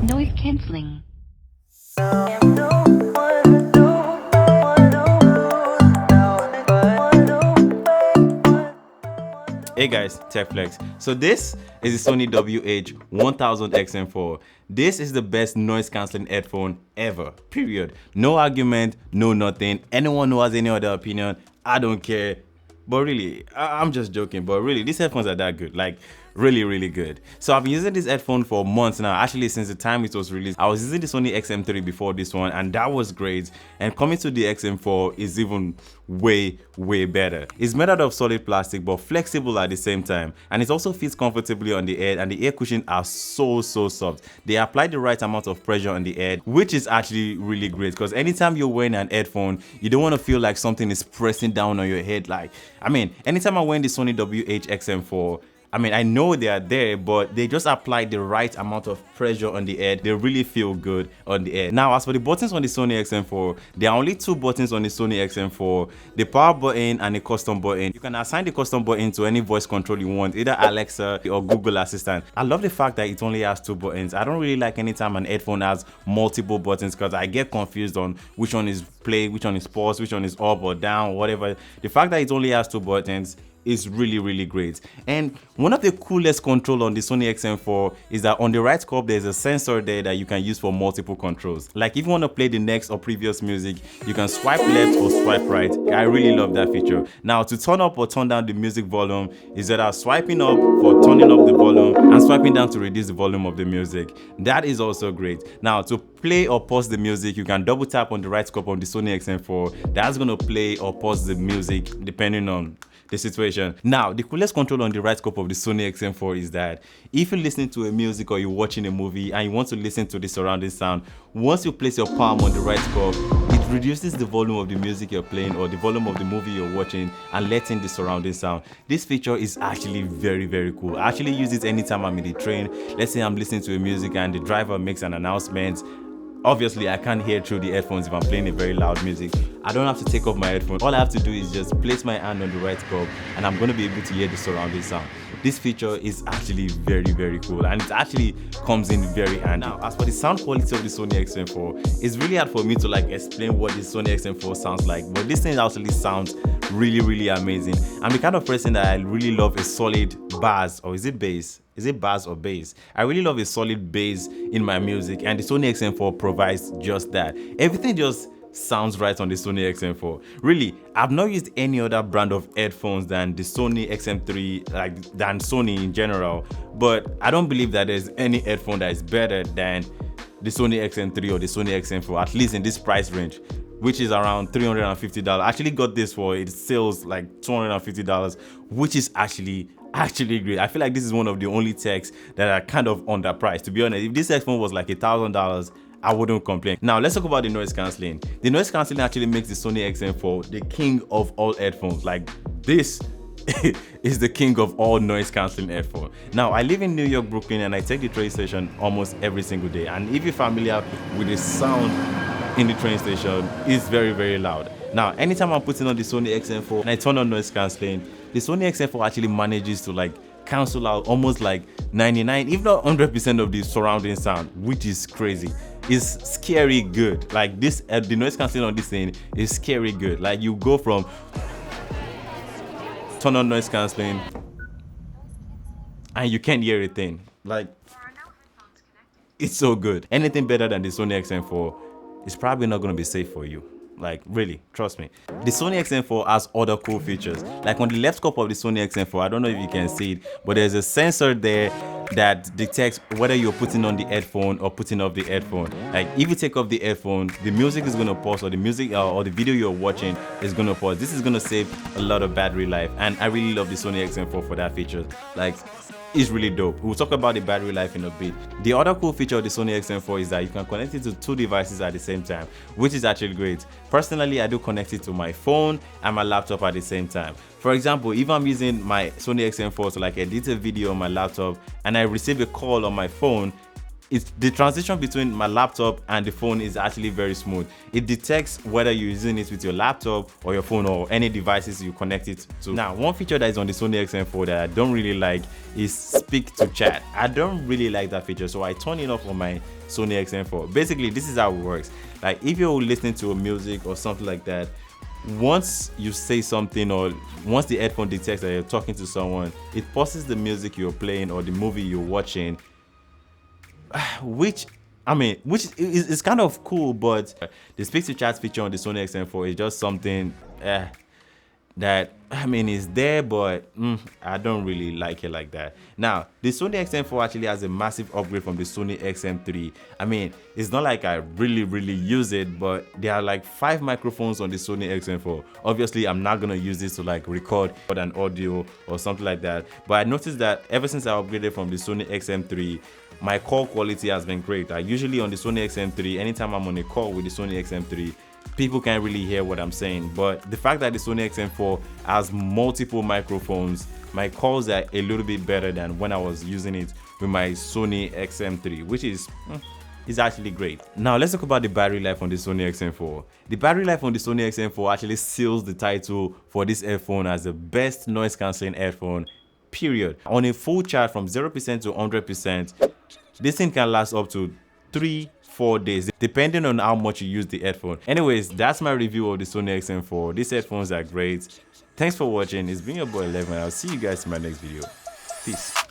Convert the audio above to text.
Noise cancelling. Hey guys, TechFlex. So this is the Sony SonyWH1000-XM4. This is the best noise cancelling headphone ever, period. No argument, no nothing. Anyone who has any other opinion, I don't care. But really, I'm just joking, but really, these headphones are that good. Like, really good. So I've been using this headphone for months now. Actually, since the time it was released, I was using the Sony XM3 before this one, and that was great. And coming to the XM4 is even way better. It's made out of solid plastic but flexible at the same time, and it also fits comfortably on the head, and the ear cushions are so soft. They apply the right amount of pressure on the head, which is actually really great, because anytime you're wearing an headphone, you don't want to feel like something is pressing down on your head. Like, I mean, anytime I'm wearing the SonyWH1000-XM4, I mean, I know they are there, but they just apply the right amount of pressure on the head. They really feel good on the head. Now, as for the buttons on the Sony XM4, there are only two buttons on the Sony XM4, the power button and the custom button. You can assign the custom button to any voice control you want, either Alexa or Google Assistant. I love the fact that it only has two buttons. I don't really like anytime an headphone has multiple buttons, because I get confused on which one is play, which one is pause, which one is up or down, whatever. The fact that it only has two buttons is really great. And one of the coolest control on the Sony XM4 is that on the right cup there's a sensor there that you can use for multiple controls. Like if you want to play the next or previous music, you can swipe left or swipe right. I really love that feature. Now, to turn up or turn down the music volume is either swiping up for turning up the volume and swiping down to reduce the volume of the music. That is also great. Now, to play or pause the music, you can double tap on the right cup on the Sony XM4. That's going to play or pause the music depending on the situation. Now, the coolest control on the right cup of the Sony XM4 is that if you're listening to a music or you're watching a movie and you want to listen to the surrounding sound, once you place your palm on the right cup, it reduces the volume of the music you're playing or the volume of the movie you're watching and letting the surrounding sound. This feature is actually very cool. I actually use it anytime I'm in the train. Let's say I'm listening to a music and the driver makes an announcement. Obviously, I can't hear through the headphones if I'm playing a very loud music. I don't have to take off my headphones. All I have to do is just place my hand on the right cup and I'm going to be able to hear the surrounding sound. This feature is actually very cool, and it actually comes in very handy. Now, as for the sound quality of the Sony XM4, it's really hard for me to explain what the Sony XM4 sounds like, but this thing actually sounds really amazing. I'm the kind of person that I really love a solid bass, or is it bass? Is it bass or bass? I really love a solid bass in my music, and the Sony XM4 provides just that. Everything just sounds right on the Sony XM4. Really, I've not used any other brand of headphones than the Sony XM3, than Sony in general, but I don't believe that there's any headphone that is better than the Sony XM3 or the Sony XM4, at least in this price range, which is around $350. I actually got this for, it sells like $250, which is actually great. I feel like this is one of the only techs that are kind of underpriced. To be honest, if this headphone was like $1,000, I wouldn't complain. Now, let's talk about the noise cancelling. The noise cancelling actually makes the Sony XM4 the king of all headphones. Like, this is the king of all noise cancelling headphones. Now, I live in New York, Brooklyn, and I take the train station almost every single day. And if you're familiar with the sound in the train station, it's very loud. Now, anytime I'm putting on the Sony XM4 and I turn on noise cancelling, the Sony XM4 actually manages to cancel out almost 99, if not 100% of the surrounding sound, which is crazy. It's scary good. Like this, the noise cancelling on this thing is scary good. Like you go from turn on noise cancelling and you can't hear a thing. Like, it's so good. Anything better than the Sony XM4 is probably not going to be safe for you. Like, really, trust me. The Sony XM4 has other cool features. Like on the left cup of the Sony XM4, I don't know if you can see it, but there's a sensor there that detects whether you're putting on the headphone or putting off the headphone. Like if you take off the headphone, the music is gonna pause, or the music or the video you're watching is gonna pause. This is gonna save a lot of battery life, and I really love the Sony XM4 for that feature. Like, it's really dope. We'll talk about the battery life in a bit. The other cool feature of the Sony XM4 is that you can connect it to two devices at the same time, which is actually great. Personally, I do connect it to my phone and my laptop at the same time. For example, if I'm using my Sony XM4 to edit a video on my laptop and I receive a call on my phone, it's the transition between my laptop and the phone is actually very smooth. It detects whether you're using it with your laptop or your phone or any devices you connect it to. Now, one feature that is on the Sony XM4 that I don't really like is speak to chat. I don't really like that feature, so I turn it off on my Sony XM4. Basically, this is how it works. Like if you're listening to a music or something like that, once you say something or once the headphone detects that you're talking to someone, it pauses the music you're playing or the movie you're watching, which is kind of cool. But the speak to chat feature on the Sony XM4 is just something that is there, but I don't really like it like that. Now, the Sony XM4 actually has a massive upgrade from the Sony XM3. It's not like I really use it, but there are like 5 microphones on the Sony XM4. Obviously, I'm not gonna use this to like record an audio or something like that, but I noticed that ever since I upgraded from the Sony XM3, my call quality has been great. Usually on the Sony XM3, anytime I'm on a call with the Sony XM3, people can't really hear what I'm saying. But the fact that the Sony XM4 has multiple microphones, my calls are a little bit better than when I was using it with my Sony XM3, which is actually great. Now let's talk about the battery life on the Sony XM4. The battery life on the Sony XM4 actually seals the title for this headphone as the best noise cancelling headphone, period. On a full charge from 0% to 100%, this thing can last up to 3-4 days depending on how much you use the headphone. Anyways, that's my review of the Sony XM4. These headphones are great. Thanks for watching. It's been your boy 11. I'll see you guys in my next video. Peace.